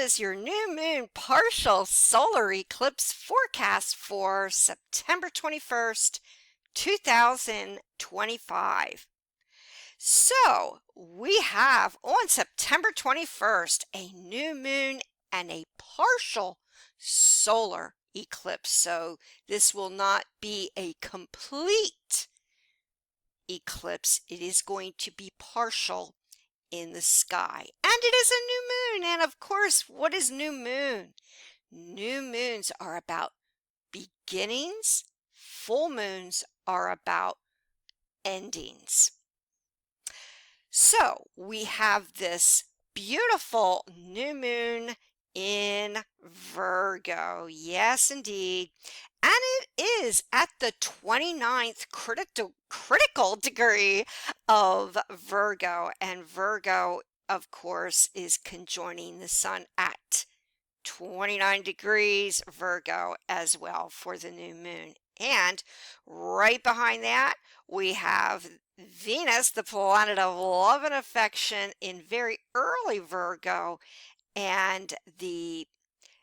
is your new moon partial solar eclipse forecast for September 21st, 2025. So, we have on September 21st a new moon and a partial solar eclipse. So, this will not be a complete eclipse, it is going to be partial in the sky. And it is a new moon. And of course, what is new moon? New moons are about beginnings. Full moons are about endings. So we have this beautiful new moon in Virgo. Yes, indeed. And it is at the 29th critical degree of Virgo. And Virgo, of course, is conjoining the sun at 29 degrees Virgo as well for the new moon. And right behind that, we have Venus, the planet of love and affection, in very early Virgo, and the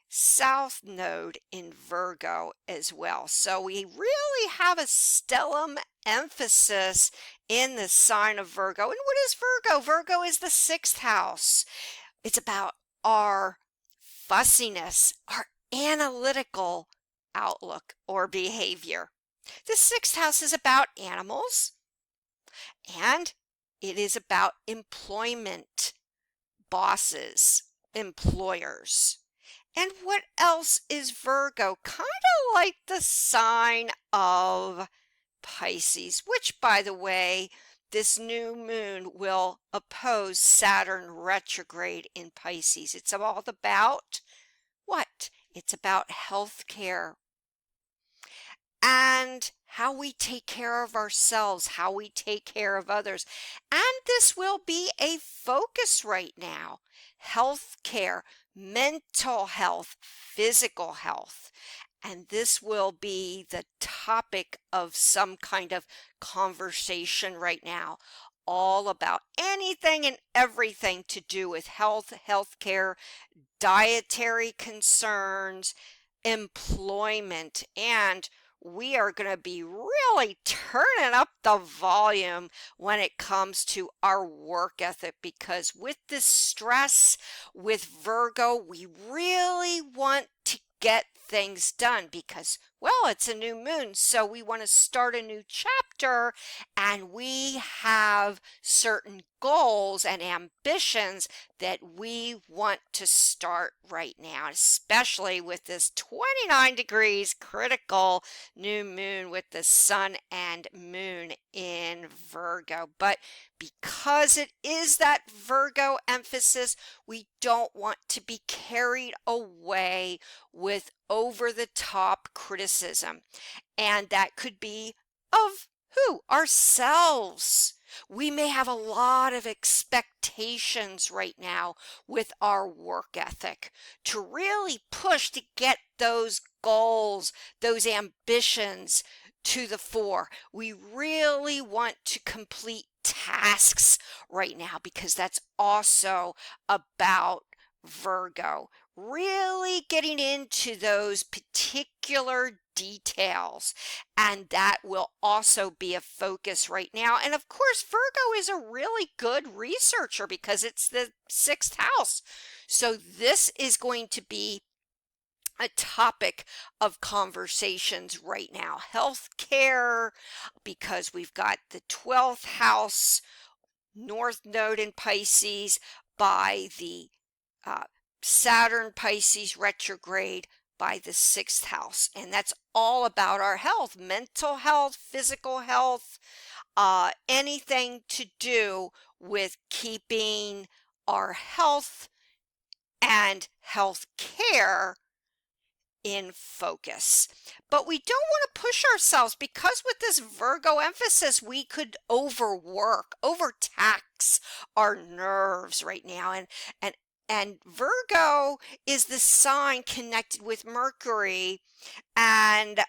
South Node in Virgo as well. So we really have a stellium emphasis in the sign of Virgo. And what is Virgo? Virgo is the 6th house. It's about our fussiness, our analytical outlook or behavior. The 6th house is about animals, and it is about employment, bosses, employers. And what else is Virgo? Kind of like the sign of Pisces, which, by the way, this new moon will oppose Saturn retrograde in Pisces. It's all about what? It's about health care and how we take care of ourselves, how we take care of others. And this will be a focus right now. Health care, mental health, physical health. And this will be the topic of some kind of conversation right now, all about anything and everything to do with health, healthcare, dietary concerns, employment, and we are going to be really turning up the volume when it comes to our work ethic, because with this stress with Virgo, we really want to get things done because, well, it's a new moon, so we want to start a new chapter, and we have certain goals and ambitions that we want to start right now, especially with this 29 degrees critical new moon with the sun and moon in Virgo. But because it is that Virgo emphasis, we don't want to be carried away with over-the-top criticism. And that could be of who? Ourselves. We may have a lot of expectations right now with our work ethic to really push to get those goals, those ambitions to the fore. We really want to complete tasks right now because that's also about Virgo. Really getting into those particular details, and that will also be a focus right now. And of course, Virgo is a really good researcher because it's the 6th house. So this is going to be a topic of conversations right now. Healthcare, because we've got the 12th house, North Node in Pisces by the Saturn Pisces retrograde by the 6th house. And that's all about our health, mental health, physical health, anything to do with keeping our health and health care in focus. But we don't want to push ourselves because with this Virgo emphasis, we could overtax our nerves right now. And Virgo is the sign connected with Mercury, and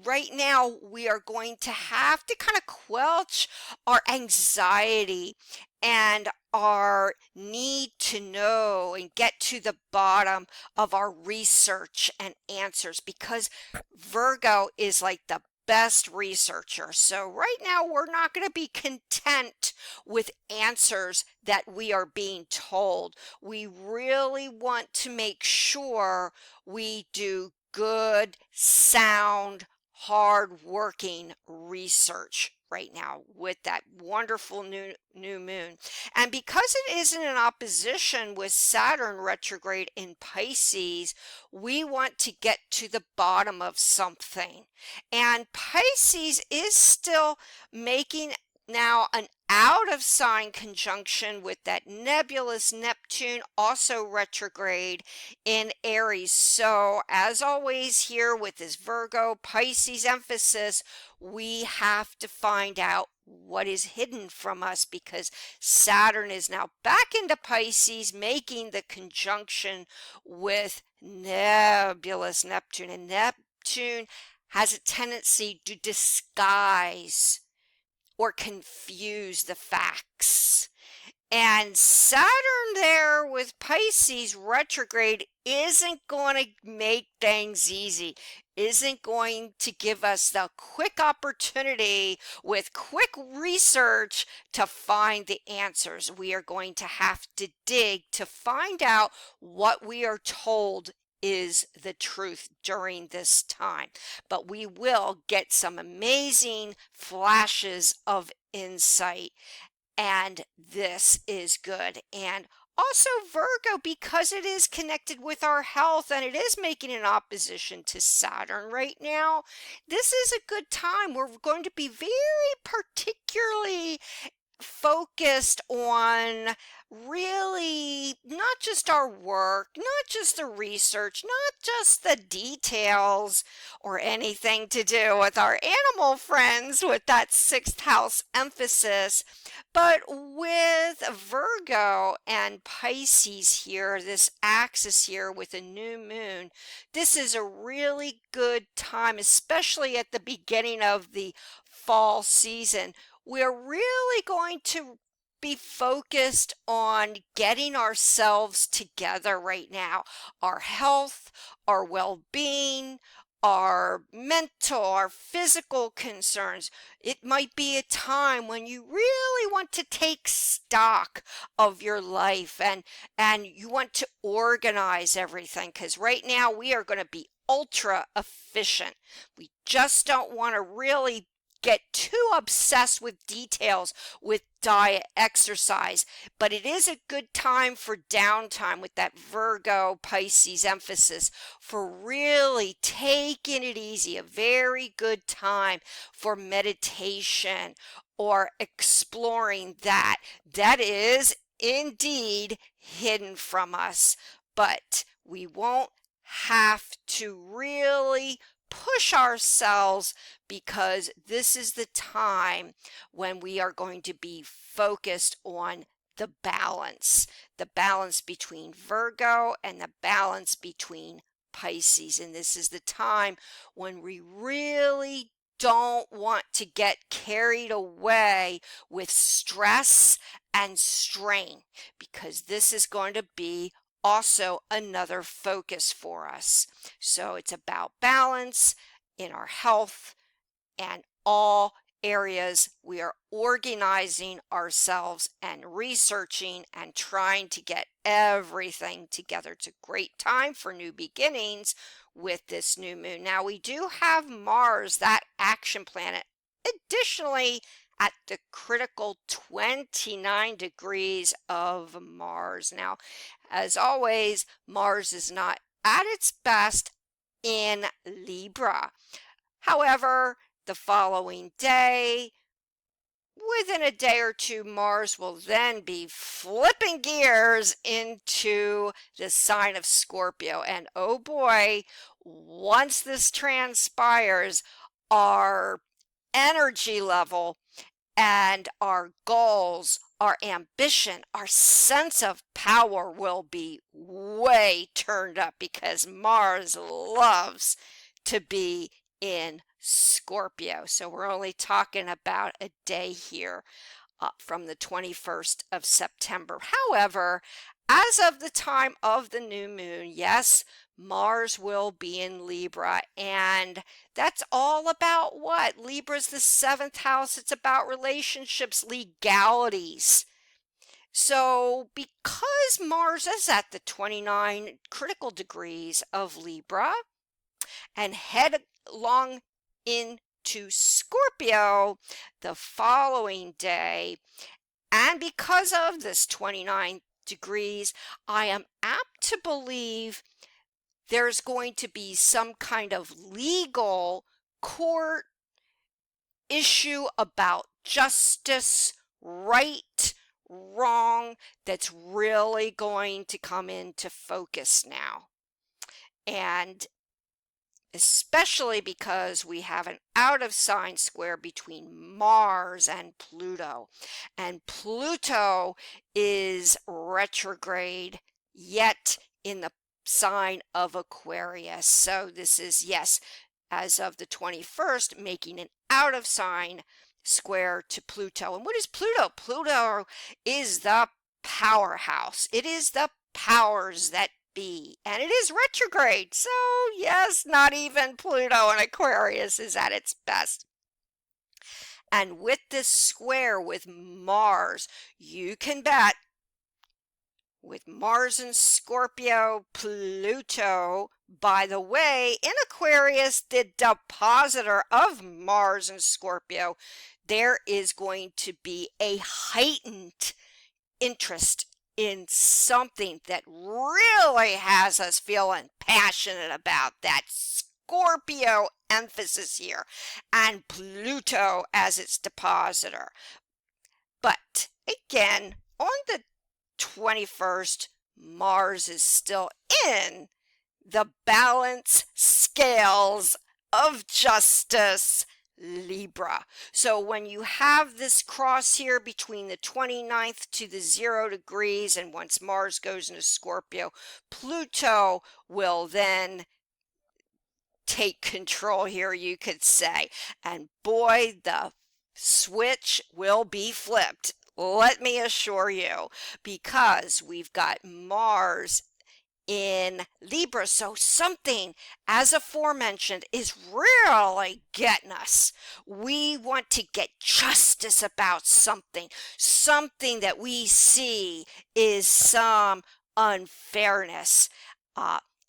right now we are going to have to kind of quelch our anxiety and our need to know and get to the bottom of our research and answers, because Virgo is like the best researcher. So right now we're not going to be content with answers that we are being told. We really want to make sure we do good, sound, hard-working research right now with that wonderful new moon. And because it isn't in opposition with Saturn retrograde in Pisces, we want to get to the bottom of something. And Pisces is still making now an out of sign conjunction with that nebulous Neptune, also retrograde in Aries. So as always here with this Virgo Pisces emphasis, we have to find out what is hidden from us, because Saturn is now back into Pisces, making the conjunction with nebulous Neptune. And Neptune has a tendency to disguise or confuse the facts. And Saturn there with Pisces retrograde isn't going to make things easy, isn't going to give us the quick opportunity with quick research to find the answers. We are going to have to dig to find out what we are told is the truth during this time. But we will get some amazing flashes of insight, and this is good. And also Virgo, because it is connected with our health and it is making an opposition to Saturn right now, this is a good time. We're going to be very particularly focused on really not just our work, not just the research, not just the details or anything to do with our animal friends with that sixth house emphasis, but with Virgo and Pisces here, this axis here with a new moon, this is a really good time, especially at the beginning of the fall season. We're really going to be focused on getting ourselves together right now. Our health, our well-being, our mental, our physical concerns. It might be a time when you really want to take stock of your life and you want to organize everything, because right now we are going to be ultra efficient. We just don't want to really get too obsessed with details with diet, exercise, but it is a good time for downtime with that Virgo Pisces emphasis, for really taking it easy, a very good time for meditation or exploring that is indeed hidden from us. But we won't have to really push ourselves, because this is the time when we are going to be focused on the balance between Virgo and the balance between Pisces. And this is the time when we really don't want to get carried away with stress and strain, because this is going to be also another focus for us. So it's about balance in our health and all areas. We are organizing ourselves and researching and trying to get everything together. It's a great time for new beginnings with this new moon. Now we do have Mars, that action planet, additionally at the critical 29 degrees of Mars. Now, as always, Mars is not at its best in Libra. However, the following day, within a day or two, Mars will then be flipping gears into the sign of Scorpio. And oh boy, once this transpires, our energy level and our goals, our ambition, our sense of power will be way turned up, because Mars loves to be in Scorpio. So we're only talking about a day here from the 21st of September. However, as of the time of the new moon, yes, Mars will be in Libra, and that's all about what? Libra's the seventh house. It's about relationships, legalities. So, because Mars is at the 29 critical degrees of Libra and headlong into Scorpio the following day, and because of this 29 degrees, I am apt to believe there's going to be some kind of legal court issue about justice, right, wrong, that's really going to come into focus now. And especially because we have an out of sign square between Mars and Pluto. And Pluto is retrograde, yet in the sign of Aquarius. So this is, yes, as of the 21st, making an out of sign square to Pluto. And what is Pluto? Pluto is the powerhouse. It is the powers that be, and it is retrograde. So yes, not even Pluto in Aquarius is at its best. And with this square with Mars, you can bet with Mars and Scorpio, Pluto, by the way, in Aquarius, the depositor of Mars and Scorpio, there is going to be a heightened interest in something that really has us feeling passionate about that Scorpio emphasis here, and Pluto as its depositor. But again, on the 21st, Mars is still in the balance scales of justice, Libra. So when you have this cross here between the 29th to the 0 degrees, and once Mars goes into Scorpio, Pluto will then take control here, you could say. And boy, the switch will be flipped. Let me assure you, because we've got Mars in Libra. So something, as aforementioned, is really getting us. We want to get justice about something, something that we see is some unfairness.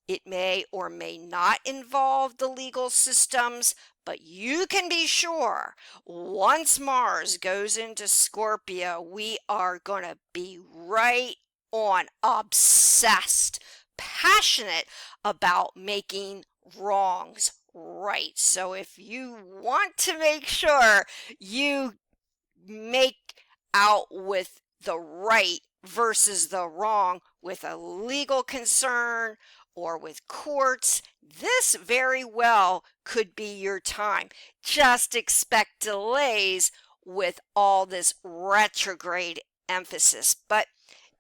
It may or may not involve the legal systems, but you can be sure once Mars goes into Scorpio, we are going to be right on, obsessed, passionate about making wrongs right. So if you want to make sure you make out with the right versus the wrong with a legal concern or with courts, this very well could be your time. Just expect delays with all this retrograde emphasis. But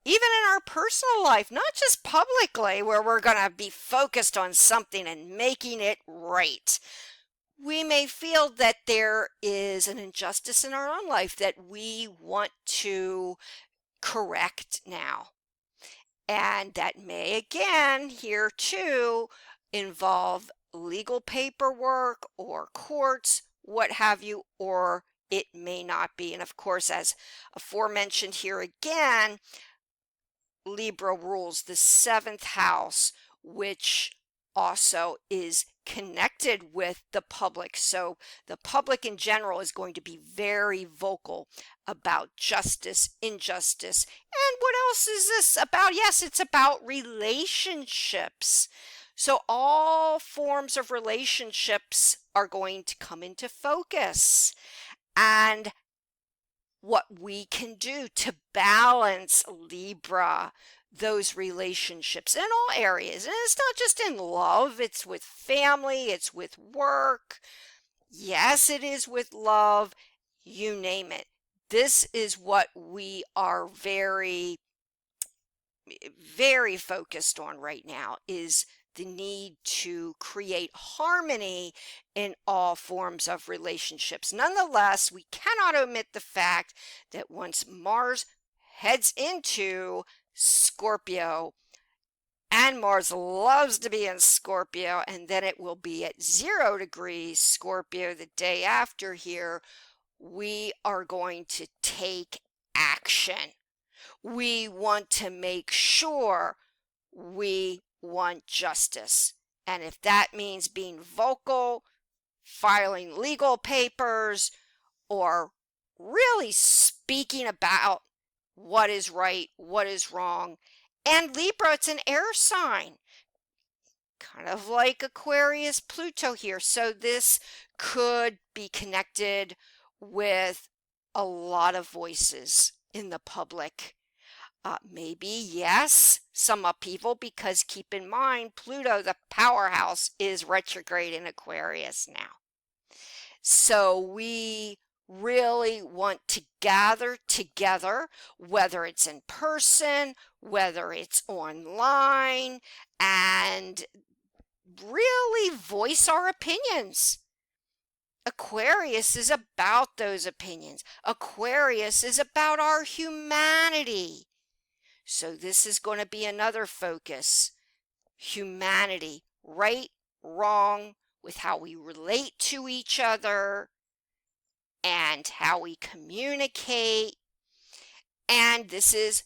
even in our personal life, not just publicly, where we're going to be focused on something and making it right, we may feel that there is an injustice in our own life that we want to correct now. And that may, again, here too, involve legal paperwork or courts, what have you, or it may not be. And of course, as aforementioned here again, Libra rules the seventh house, which also is connected with the public. So the public in general is going to be very vocal about justice, injustice. And what else is this about? Yes, it's about relationships. So all forms of relationships are going to come into focus. And what we can do to balance, Libra, those relationships in all areas. And it's not just in love, it's with family, it's with work. Yes, it is with love, you name it. This is what we are very, very focused on right now, is the need to create harmony in all forms of relationships. Nonetheless, we cannot omit the fact that once Mars heads into Scorpio, and Mars loves to be in Scorpio, and then it will be at 0 degrees Scorpio the day after here, we are going to take action. We want to make sure we want justice. And if that means being vocal, filing legal papers, or really speaking about what is right, what is wrong. And Libra, it's an air sign, kind of like Aquarius, Pluto here. So this could be connected with a lot of voices in the public. Maybe, yes, some upheaval, because keep in mind, Pluto, the powerhouse, is retrograde in Aquarius now. So we really want to gather together, whether it's in person, whether it's online, and really voice our opinions. Aquarius is about those opinions. Aquarius is about our humanity. So this is going to be another focus. Humanity, right, wrong, with how we relate to each other and how we communicate. And this is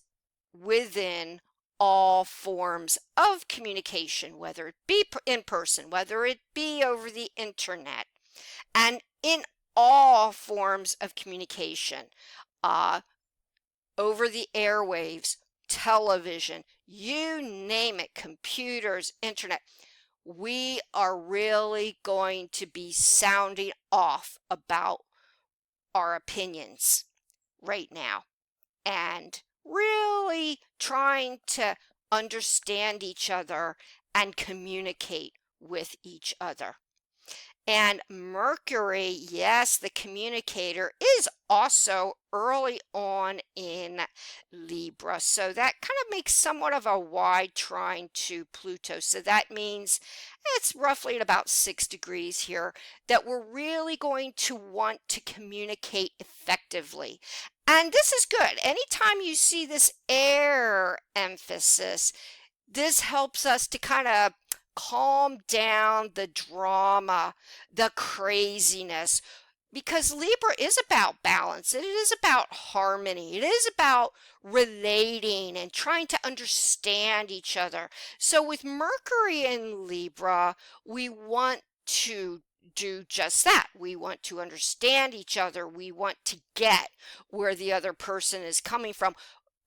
within all forms of communication, whether it be in person, whether it be over the internet, and in all forms of communication, over the airwaves, television, you name it, computers, internet. We are really going to be sounding off about our opinions right now and really trying to understand each other and communicate with each other. And Mercury, yes, the communicator, is also early on in Libra. So that kind of makes somewhat of a wide trine to Pluto. So that means it's roughly at about 6 degrees here that we're really going to want to communicate effectively. And this is good. Anytime you see this air emphasis, this helps us to kind of calm down the drama, the craziness, because Libra is about balance. It is about harmony. It is about relating and trying to understand each other. So with Mercury in Libra, we want to do just that. We want to understand each other. We want to get where the other person is coming from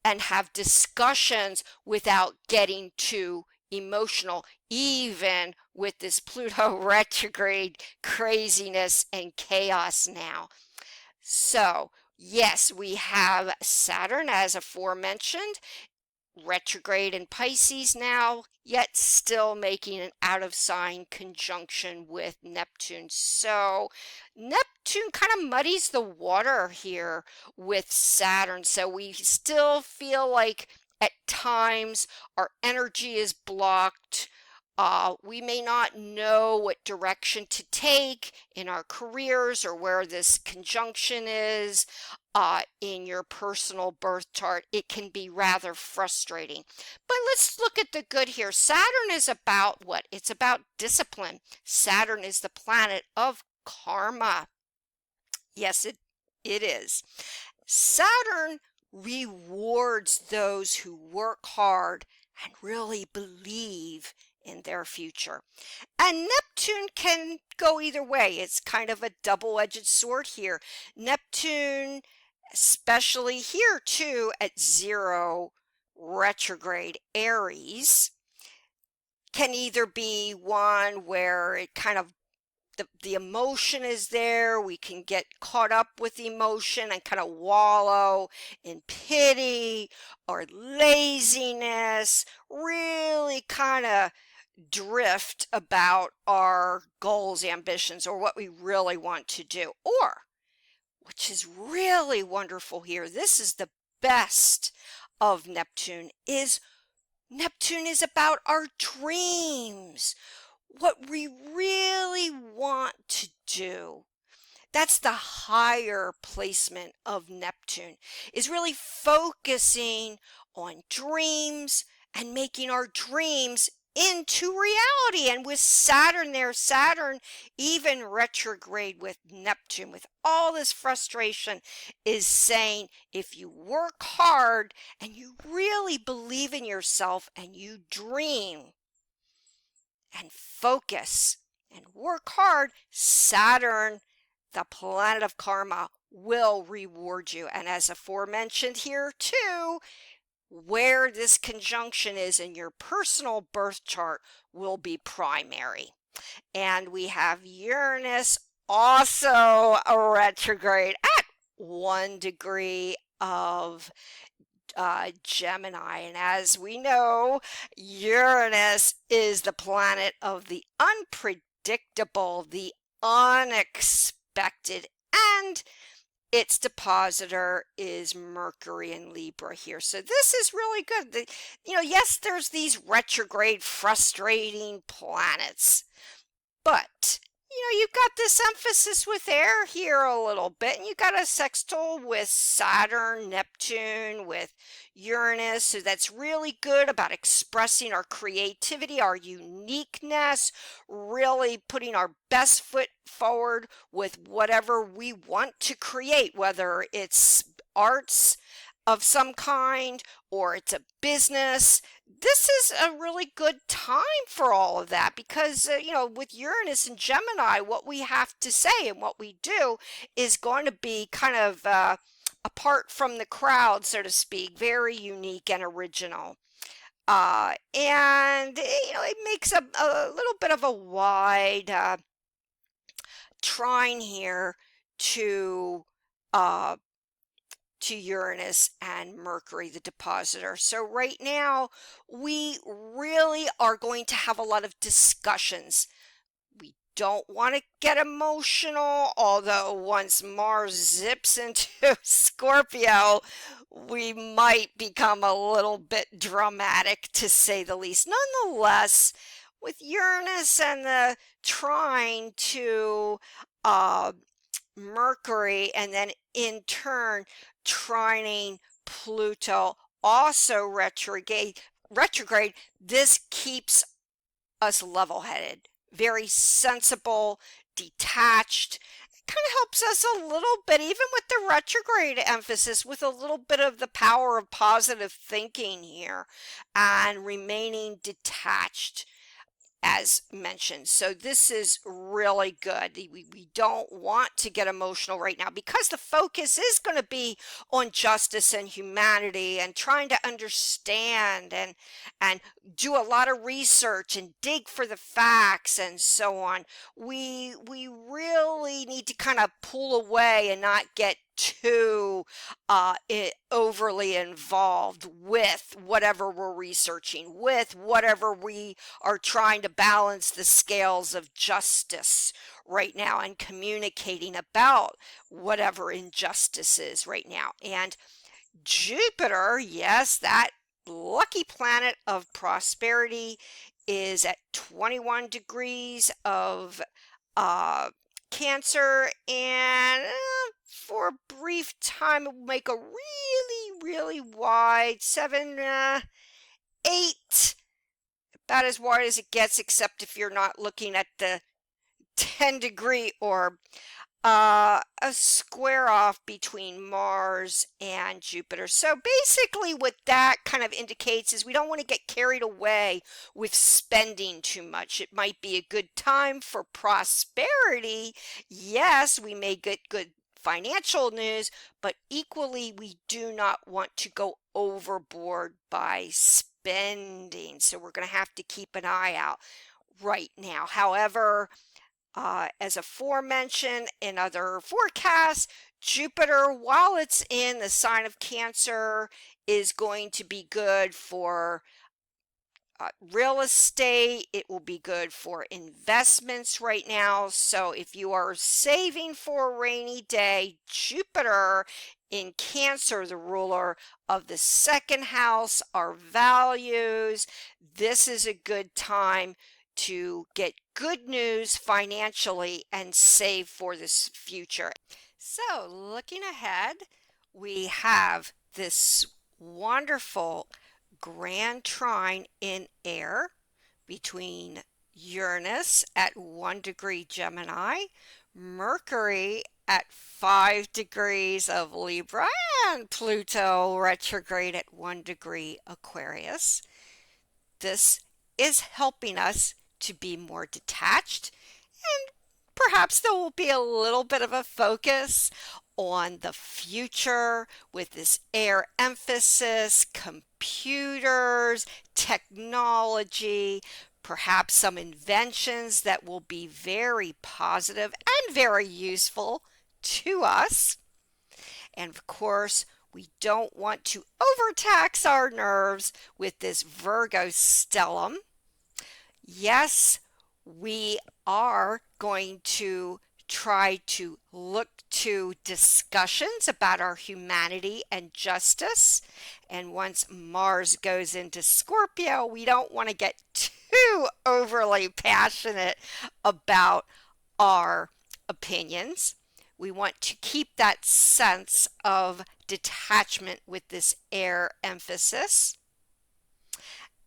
and have discussions without getting too emotional, even with this Pluto retrograde craziness and chaos now. So, yes, we have Saturn, as aforementioned, retrograde in Pisces now, yet still making an out of sign conjunction with Neptune. So Neptune kind of muddies the water here with Saturn. So we still feel like at times our energy is blocked. We may not know what direction to take in our careers or where this conjunction is. In your personal birth chart, it can be rather frustrating. But let's look at the good here. Saturn is about what? It's about discipline. Saturn is the planet of karma. Yes, it is. Saturn rewards those who work hard and really believe in their future. And Neptune can go either way. It's kind of a double-edged sword here. Neptune, especially here too at 0 retrograde Aries, can either be one where it kind of the emotion is there. We can get caught up with emotion and kind of wallow in pity or laziness, really kind of drift about our goals, ambitions, or what we really want to do. Or, which is really wonderful here, this is the best of Neptune, is Neptune is about our dreams, what we really want to do. That's the higher placement of Neptune, is really focusing on dreams and making our dreams into reality. And with Saturn there, Saturn even retrograde with Neptune, with all this frustration, is saying if you work hard and you really believe in yourself and you dream and focus and work hard, Saturn, the planet of karma, will reward you. And as aforementioned here too, where this conjunction is in your personal birth chart will be primary. And we have Uranus also a retrograde at 1 degree of Gemini. And as we know, Uranus is the planet of the unpredictable, the unexpected, and its depositor is Mercury in Libra here. So this is really good. Yes, there's these retrograde, frustrating planets, but you've got this emphasis with air here a little bit, and you've got a sextile with Saturn, Neptune, with Uranus. So that's really good about expressing our creativity, our uniqueness, really putting our best foot forward with whatever we want to create, whether it's arts of some kind or it's a business. This is a really good time for all of that because, with Uranus and Gemini, what we have to say and what we do is going to be kind of apart from the crowd, so to speak, very unique and original. And, it makes a little bit of a wide trine here to uh, Uranus and Mercury, the depositor. So right now, we really are going to have a lot of discussions. We don't want to get emotional, although once Mars zips into Scorpio, we might become a little bit dramatic, to say the least. Nonetheless, with Uranus and the trine to Mercury, and then in turn trining Pluto, also retrograde, this keeps us level-headed, very sensible, detached. It kind of helps us a little bit, even with the retrograde emphasis, with a little bit of the power of positive thinking here and remaining detached, as mentioned. So this is really good. We don't want to get emotional right now because the focus is going to be on justice and humanity and trying to understand and do a lot of research and dig for the facts and so on. We really need to kind of pull away and not get too overly involved with whatever we're researching, with whatever we are trying to balance the scales of justice right now and communicating about whatever injustice is right now. And Jupiter, yes, that lucky planet of prosperity, is at 21 degrees of Cancer, and for a brief time it will make a really wide 8, about as wide as it gets, except if you're not looking at the 10-degree orb. A square off between Mars and Jupiter. So basically what that kind of indicates is we don't want to get carried away with spending too much. It might be a good time for prosperity. Yes, we may get good financial news, but equally we do not want to go overboard by spending. So we're going to have to keep an eye out right now. However, as aforementioned in other forecasts, Jupiter, while it's in the sign of Cancer, is going to be good for real estate. It will be good for investments right now. So if you are saving for a rainy day, Jupiter In Cancer, the ruler of the second house are values. This is a good time to get good news financially and save for this future. So, looking ahead, we have this wonderful grand trine in air between Uranus at 1 degree Gemini, Mercury at 5 degrees of Libra, and Pluto retrograde at 1 degree Aquarius. This is helping us to be more detached, and perhaps there will be a little bit of a focus on the future with this air emphasis, computers, technology, perhaps some inventions that will be very positive and very useful to us. And of course, we don't want to overtax our nerves with this Virgo stellium. Yes, we are going to try to look to discussions about our humanity and justice. And once Mars goes into Scorpio, we don't want to get too overly passionate about our opinions. We want to keep that sense of detachment with this air emphasis.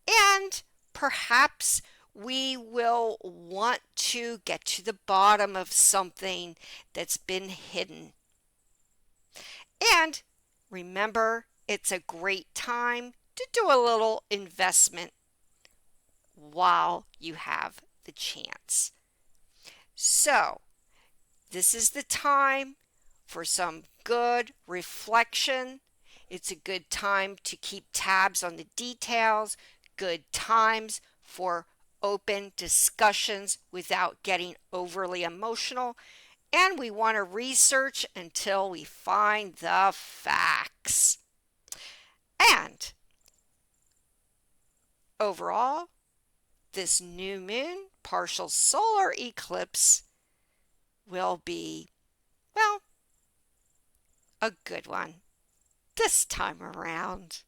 And perhaps we will want to get to the bottom of something that's been hidden. And remember, it's a great time to do a little investment while you have the chance. So, this is the time for some good reflection. It's a good time to keep tabs on the details, good times for open discussions without getting overly emotional, and we want to research until we find the facts. And overall, this new moon partial solar eclipse will be, well, a good one this time around.